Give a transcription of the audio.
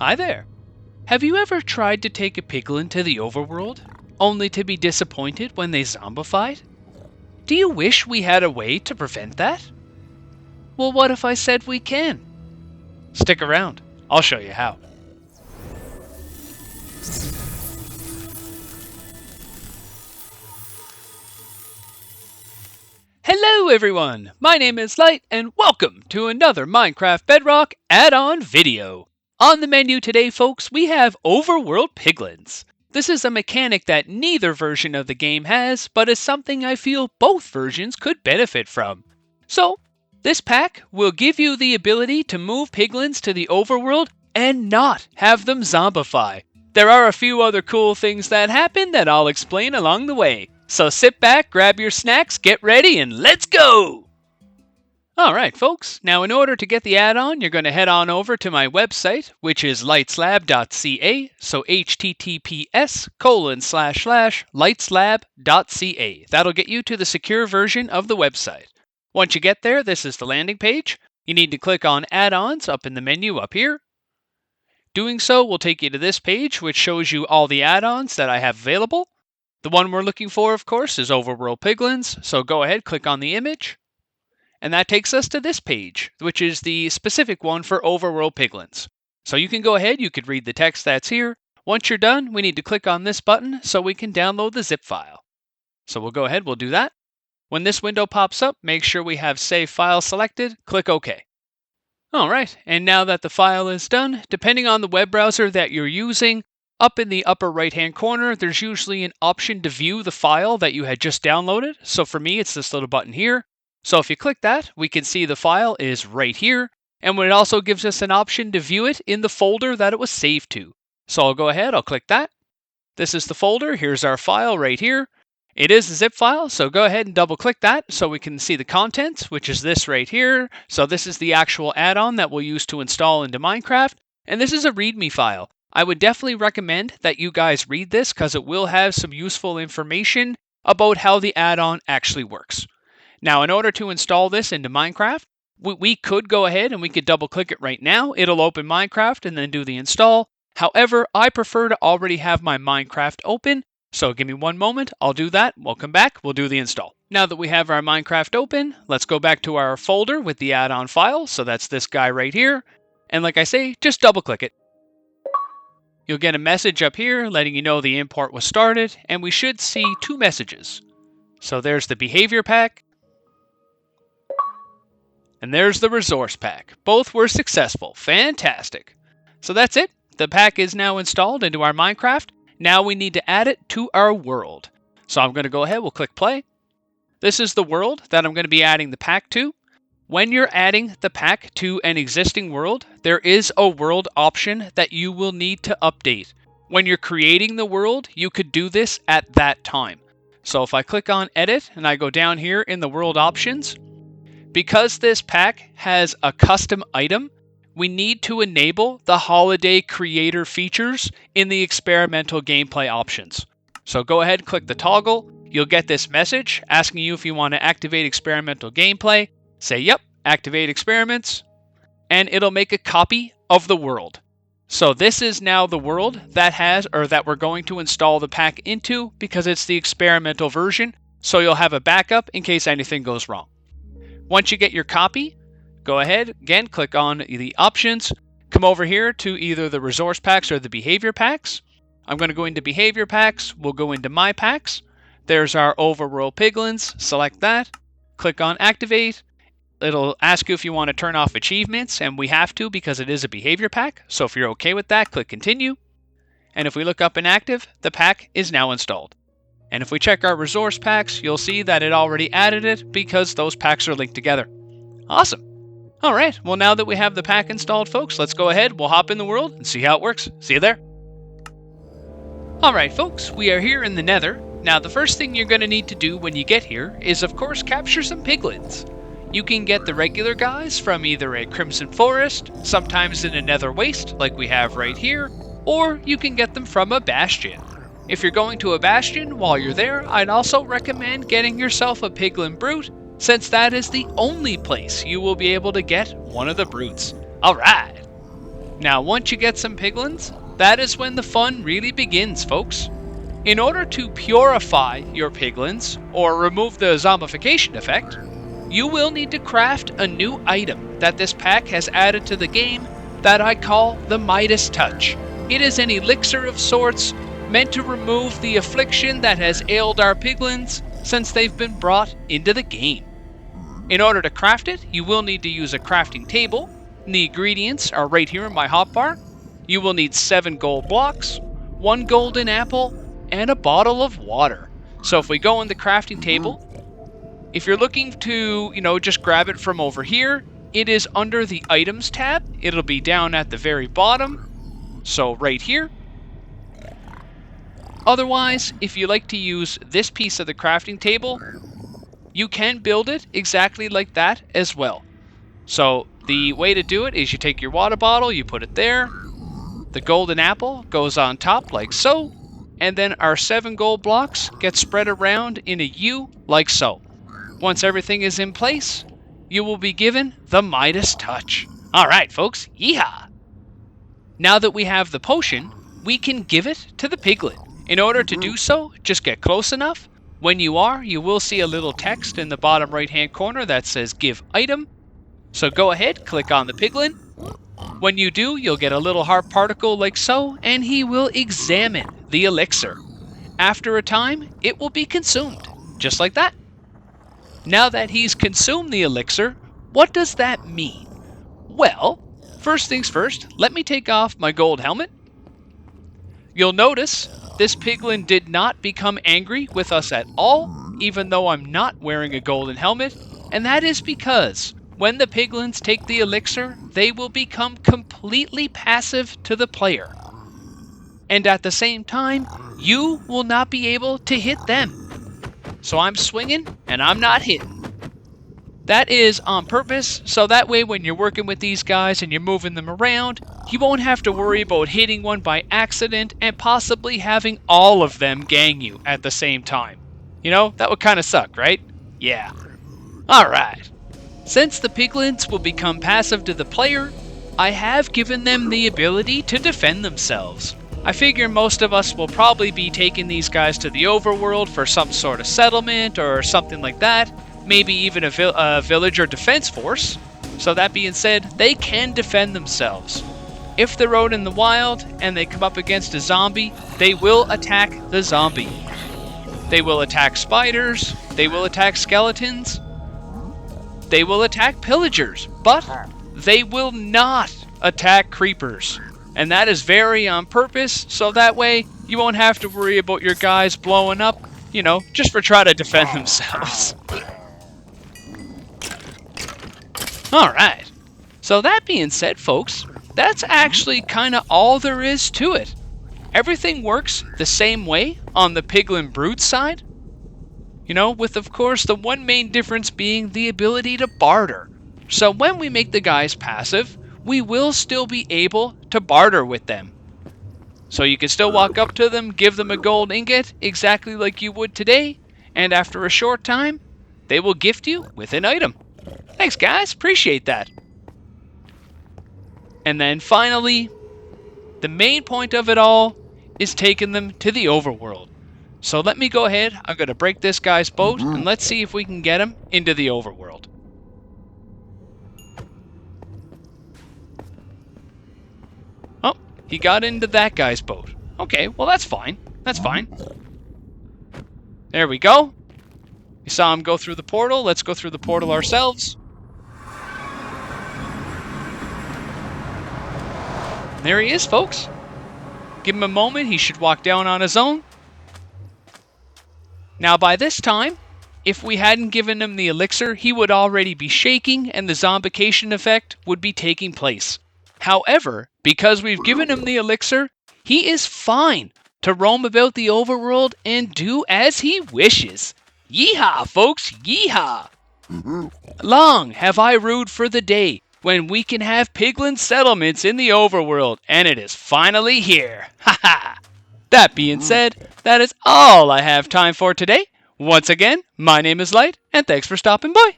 Hi there. Have you ever tried to take a piglin to the overworld, only to be disappointed when they zombified? Do you wish we had a way to prevent that? Well, what if I said we can? Stick around, I'll show you how. Hello everyone, my name is Light and welcome to another Minecraft Bedrock Addon video. On the menu today folks, we have OverWorld Piglins. This is a mechanic that neither version of the game has, but is something I feel both versions could benefit from. So, this pack will give you the ability to move piglins to the overworld and not have them zombify. There are a few other cool things that happen that I'll explain along the way. So sit back, grab your snacks, get ready, and let's go! Alright folks, now in order to get the add-on, you're going to head on over to my website, which is lightslab.ca, so https://lightslab.ca. That'll get you to the secure version of the website. Once you get there, this is the landing page. You need to click on Add-ons up in the menu up here. Doing so will take you to this page, which shows you all the add-ons that I have available. The one we're looking for, of course, is OverWorld Piglins, so go ahead, click on the image. And that takes us to this page, which is the specific one for OverWorld Piglins. So you can go ahead, you could read the text that's here. Once you're done, we need to click on this button so we can download the zip file. So we'll go ahead, we'll do that. When this window pops up, make sure we have Save File selected, click OK. Alright, and now that the file is done, depending on the web browser that you're using, up in the upper right-hand corner, there's usually an option to view the file that you had just downloaded. So for me, it's this little button here. So if you click that, we can see the file is right here. And it also gives us an option to view it in the folder that it was saved to. So I'll go ahead, I'll click that. This is the folder. Here's our file right here. It is a zip file, so go ahead and double-click that so we can see the contents, which is this right here. So this is the actual add-on that we'll use to install into Minecraft. And this is a README file. I would definitely recommend that you guys read this because it will have some useful information about how the add-on actually works. Now, in order to install this into Minecraft, we could go ahead and we could double-click it right now. It'll open Minecraft and then do the install. However, I prefer to already have my Minecraft open, so give me one moment. I'll do that. We'll come back. We'll do the install. Now that we have our Minecraft open, let's go back to our folder with the add-on file. So that's this guy right here. And like I say, just double-click it. You'll get a message up here letting you know the import was started, and we should see two messages. So there's the behavior pack, and there's the resource pack. Both were successful. Fantastic. So that's it. The pack is now installed into our Minecraft. Now we need to add it to our world. So I'm going to go ahead, we'll click play. This is the world that I'm going to be adding the pack to. When you're adding the pack to an existing world, there is a world option that you will need to update. When you're creating the world, you could do this at that time. So if I click on Edit and I go down here in the world options, because this pack has a custom item, we need to enable the holiday creator features in the experimental gameplay options. So go ahead, click the toggle. You'll get this message asking you if you want to activate experimental gameplay. Say, yep, activate experiments, and it'll make a copy of the world. So this is now the world that that we're going to install the pack into because it's the experimental version. So you'll have a backup in case anything goes wrong. Once you get your copy, go ahead, again, click on the options, come over here to either the resource packs or the behavior packs. I'm going to go into behavior packs. We'll go into my packs. There's our OverWorld Piglins. Select that, click on activate. It'll ask you if you want to turn off achievements, and we have to because it is a behavior pack. So if you're okay with that, click continue. And if we look up in active, the pack is now installed. And if we check our resource packs, you'll see that it already added it because those packs are linked together. Awesome. All right, well now that we have the pack installed, folks, let's go ahead, we'll hop in the world and see how it works. See you there. All right, folks, we are here in the Nether. Now, the first thing you're going to need to do when you get here is, of course, capture some piglins. You can get the regular guys from either a Crimson Forest, sometimes in a Nether Waste, like we have right here, or you can get them from a Bastion. If you're going to a Bastion while you're there, I'd also recommend getting yourself a Piglin Brute, since that is the only place you will be able to get one of the brutes. Alright! Now, once you get some piglins, that is when the fun really begins, folks. In order to purify your piglins, or remove the zombification effect, you will need to craft a new item that this pack has added to the game that I call the Midas Touch. It is an elixir of sorts meant to remove the affliction that has ailed our piglins since they've been brought into the game. In order to craft it, you will need to use a crafting table. The ingredients are right here in my hotbar. You will need 7 gold blocks, 1 golden apple, and a bottle of water. So if we go in the crafting table, if you're looking to, just grab it from over here, it is under the items tab. It'll be down at the very bottom. So right here. Otherwise, if you like to use this piece of the crafting table, you can build it exactly like that as well. So the way to do it is you take your water bottle, you put it there, the golden apple goes on top like so, and then our 7 gold blocks get spread around in a U like so. Once everything is in place, you will be given the Midas Touch. Alright folks, yeehaw! Now that we have the potion, we can give it to the piglet. In order to do so, just get close enough. When you are, you will see a little text in the bottom right hand corner that says give item. So go ahead, click on the piglin. When you do, you'll get a little heart particle like so, and he will examine the elixir. After a time, it will be consumed, just like that. Now that he's consumed the elixir, what does that mean? Well, first things first, let me take off my gold helmet. You'll notice this piglin did not become angry with us at all, even though I'm not wearing a golden helmet, and that is because when the piglins take the elixir, they will become completely passive to the player. And at the same time, you will not be able to hit them. So I'm swinging, and I'm not hitting. That is on purpose, so that way when you're working with these guys and you're moving them around, you won't have to worry about hitting one by accident and possibly having all of them gang you at the same time. That would kind of suck, right? Yeah. Alright. Since the piglins will become passive to the player, I have given them the ability to defend themselves. I figure most of us will probably be taking these guys to the overworld for some sort of settlement or something like that. Maybe even a villager defense force. So that being said, they can defend themselves. If they're out in the wild and they come up against a zombie, they will attack the zombie. They will attack spiders, they will attack skeletons, they will attack pillagers, but they will not attack creepers. And that is very on purpose, so that way you won't have to worry about your guys blowing up, just for trying to defend themselves. Alright, so that being said, folks, that's actually kind of all there is to it. Everything works the same way on the piglin brood side. With of course the one main difference being the ability to barter. So when we make the guys passive, we will still be able to barter with them. So you can still walk up to them, give them a gold ingot, exactly like you would today, and after a short time, they will gift you with an item. Thanks guys, appreciate that. And then finally, the main point of it all is taking them to the overworld. So let me go ahead, I'm going to break this guy's boat, and let's see if we can get him into the overworld. Oh, he got into that guy's boat. Okay, well that's fine. That's fine. There we go. You saw him go through the portal. Let's go through the portal ourselves. There he is, folks. Give him a moment. He should walk down on his own. Now, by this time, if we hadn't given him the elixir, he would already be shaking and the zombification effect would be taking place. However, because we've given him the elixir, he is fine to roam about the overworld and do as he wishes. Yeehaw, folks, yeehaw! Long have I ruled for the day when we can have piglin settlements in the overworld, and it is finally here. Ha ha! That being said, that is all I have time for today. Once again, my name is Light, and thanks for stopping by.